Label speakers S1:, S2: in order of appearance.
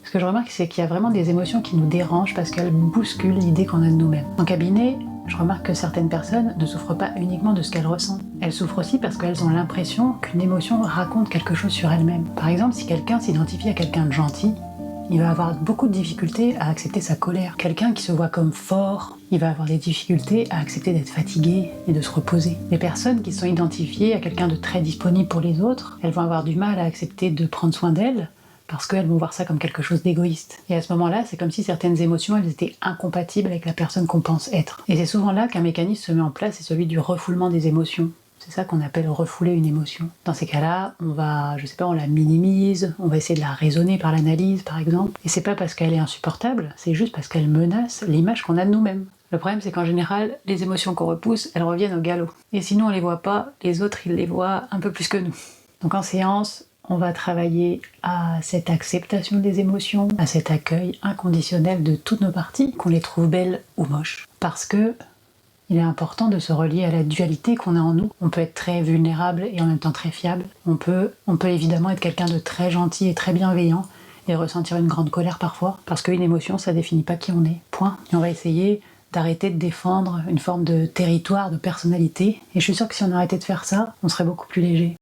S1: Ce que je remarque, c'est qu'il y a vraiment des émotions qui nous dérangent parce qu'elles bousculent l'idée qu'on a de nous-mêmes. En cabinet, je remarque que certaines personnes ne souffrent pas uniquement de ce qu'elles ressentent. Elles souffrent aussi parce qu'elles ont l'impression qu'une émotion raconte quelque chose sur elles-mêmes. Par exemple, si quelqu'un s'identifie à quelqu'un de gentil, il va avoir beaucoup de difficultés à accepter sa colère. Quelqu'un qui se voit comme fort, il va avoir des difficultés à accepter d'être fatigué et de se reposer. Les personnes qui sont identifiées à quelqu'un de très disponible pour les autres, elles vont avoir du mal à accepter de prendre soin d'elles, parce qu'elles vont voir ça comme quelque chose d'égoïste. Et à ce moment-là, c'est comme si certaines émotions, elles étaient incompatibles avec la personne qu'on pense être. Et c'est souvent là qu'un mécanisme se met en place, c'est celui du refoulement des émotions. C'est ça qu'on appelle refouler une émotion. Dans ces cas-là, on va, je sais pas, on la minimise, on va essayer de la raisonner par l'analyse, par exemple. Et c'est pas parce qu'elle est insupportable, c'est juste parce qu'elle menace l'image qu'on a de nous-mêmes. Le problème, c'est qu'en général, les émotions qu'on repousse, elles reviennent au galop. Et si nous, on les voit pas, les autres, ils les voient un peu plus que nous. Donc en séance, on va travailler à cette acceptation des émotions, à cet accueil inconditionnel de toutes nos parties, qu'on les trouve belles ou moches. Parce que il est important de se relier à la dualité qu'on a en nous. On peut être très vulnérable et en même temps très fiable. On peut évidemment être quelqu'un de très gentil et très bienveillant et ressentir une grande colère parfois, parce qu'une émotion, ça définit pas qui on est. Point. Et on va essayer d'arrêter de défendre une forme de territoire, de personnalité. Et je suis sûre que si on arrêtait de faire ça, on serait beaucoup plus léger.